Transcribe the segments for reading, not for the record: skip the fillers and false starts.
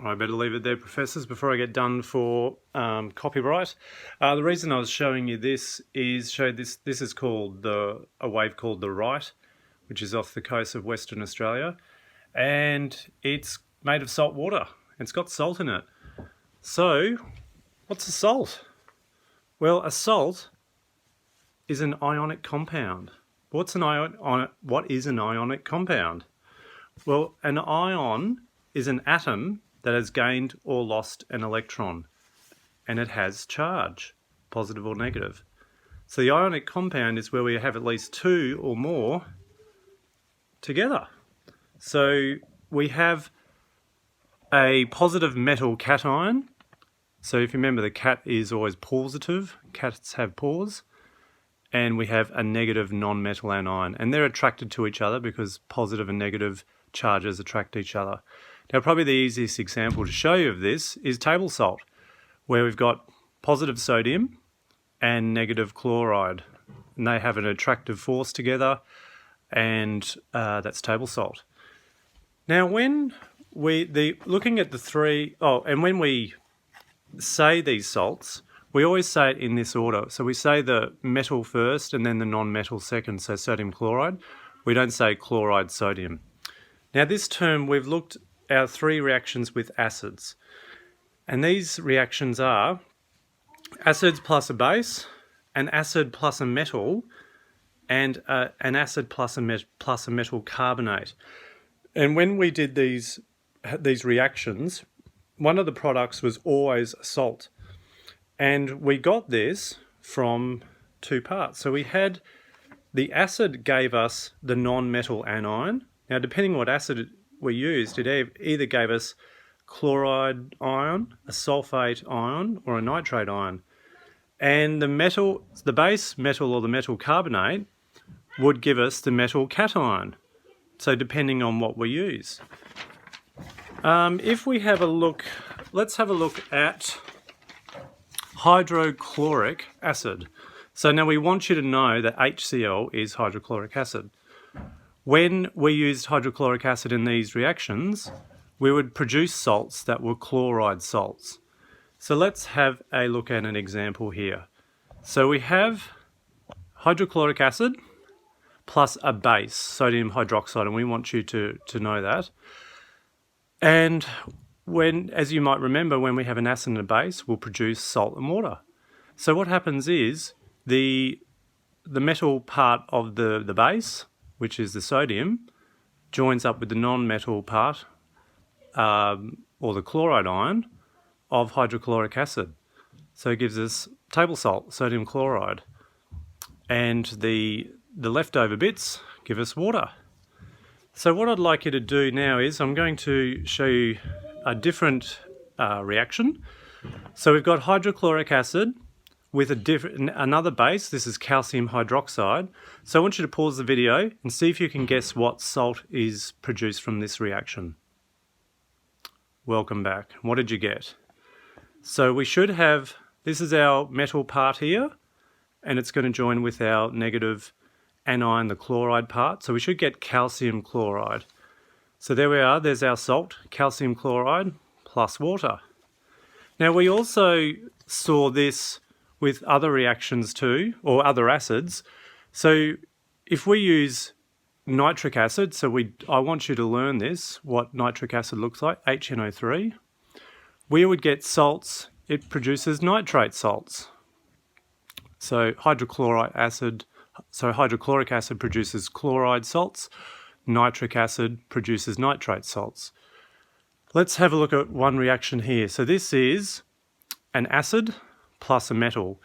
I better leave it there, professors, before I get done for copyright. The reason I was showing you this is this is called a wave called the Right, which is off the coast of Western Australia, and it's made of salt water. It's got salt in it. So, what's a salt? Well, a salt is an ionic compound. What is an ionic compound? Well, an ion is an atom that has gained or lost an electron, and it has charge, positive or negative. So the ionic compound is where we have at least two or more together. So we have a positive metal cation. So if you remember, the cat is always positive. Cats have pores. And we have a negative non-metal anion, and they're attracted to each other because positive and negative charges attract each other. Now, probably the easiest example to show you of this is table salt, where we've got positive sodium and negative chloride, and they have an attractive force together, and that's table salt. Now, when looking at the three, and when we say these salts, we always say it in this order. So we say the metal first and then the non-metal second, so sodium chloride. We don't say chloride sodium. Now this term, we've looked at three reactions with acids. And these reactions are acids plus a base, an acid plus a metal, and an acid plus a metal carbonate. And when we did these reactions, one of the products was always a salt. And we got this from two parts. So we had the acid gave us the non-metal anion. Now, depending on what acid we used, it either gave us chloride ion, a sulfate ion, or a nitrate ion. And the base metal or the metal carbonate would give us the metal cation. So depending on what we use. If we have a look, let's have a look at hydrochloric acid. So now we want you to know that HCl is hydrochloric acid. When we used hydrochloric acid in these reactions, we would produce salts that were chloride salts. So let's have a look at an example here. So we have hydrochloric acid plus a base, sodium hydroxide, and we want you to know that. And as you might remember, when we have an acid and a base, we'll produce salt and water. So what happens is the metal part of the base, which is the sodium, joins up with the non-metal part, or the chloride ion, of hydrochloric acid. So it gives us table salt, sodium chloride. And the leftover bits give us water. So what I'd like you to do now is I'm going to show you a different reaction. So we've got hydrochloric acid with another base. This is calcium hydroxide. So I want you to pause the video and see if you can guess what salt is produced from this reaction. Welcome back. What did you get? So we should have, this is our metal part here, and it's going to join with our negative anion, the chloride part. So we should get calcium chloride. So there we are, there's our salt, calcium chloride plus water. Now we also saw this with other reactions too, or other acids. So if we use nitric acid, I want you to learn this, what nitric acid looks like, HNO3. We would get salts, it produces nitrate salts. So hydrochloric acid produces chloride salts, nitric acid produces nitrate salts. Let's have a look at one reaction here. So this is an acid plus a metal.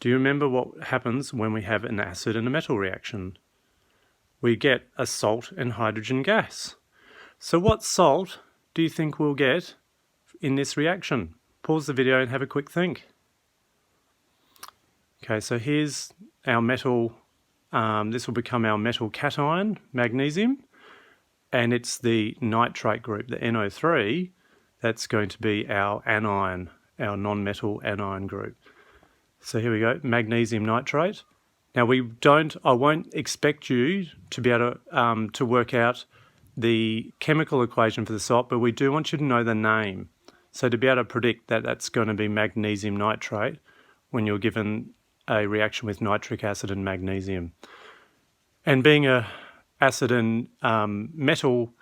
Do you remember what happens when we have an acid and a metal reaction? We get a salt and hydrogen gas. So what salt do you think we'll get in this reaction? Pause the video and have a quick think. Okay, so here's our metal. This will become our metal cation, magnesium, and it's the nitrate group, the NO3, that's going to be our anion, our non-metal anion group. So here we go, magnesium nitrate. Now I won't expect you to be able to work out the chemical equation for the salt, but we do want you to know the name. So to be able to predict that that's going to be magnesium nitrate when you're given a reaction with nitric acid and magnesium. And being a acid and metal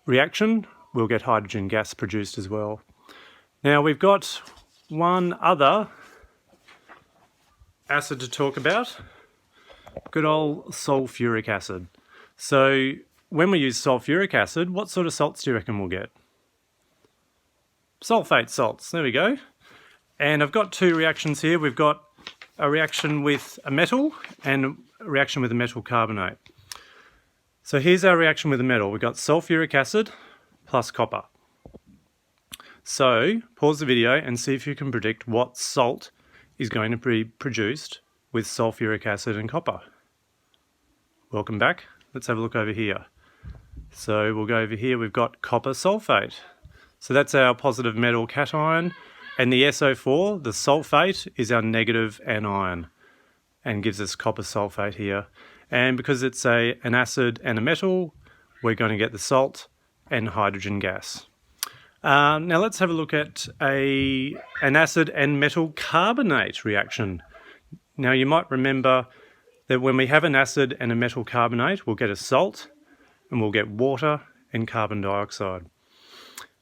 reaction, we'll get hydrogen gas produced as well. Now we've got one other acid to talk about, good old sulfuric acid. So when we use sulfuric acid, what sort of salts do you reckon we'll get? Sulfate salts, there we go. And I've got two reactions here. We've got a reaction with a metal and a reaction with a metal carbonate. So here's our reaction with a metal. We've got sulfuric acid plus copper. So pause the video and see if you can predict what salt is going to be produced with sulfuric acid and copper. Welcome back. Let's have a look over here. So we'll go over here. We've got copper sulfate. So that's our positive metal cation, and the SO4, the sulfate, is our negative anion and gives us copper sulfate here. And because it's an acid and a metal, we're going to get the salt and hydrogen gas. Now let's have a look at an acid and metal carbonate reaction. Now you might remember that when we have an acid and a metal carbonate, we'll get a salt and we'll get water and carbon dioxide.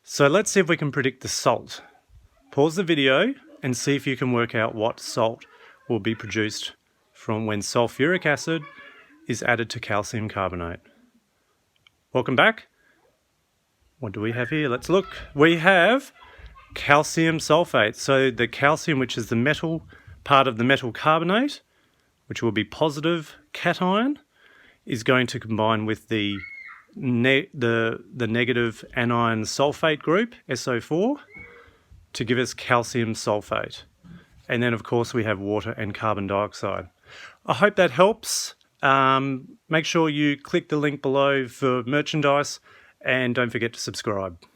So let's see if we can predict the salt. Pause the video and see if you can work out what salt will be produced from when sulfuric acid is added to calcium carbonate. Welcome back. What do we have here? Let's look. We have calcium sulfate. So the calcium, which is the metal part of the metal carbonate, which will be positive cation, is going to combine with the negative anion sulfate group, SO4, to give us calcium sulfate. And then, of course, we have water and carbon dioxide. I hope that helps. Make sure you click the link below for merchandise and don't forget to subscribe.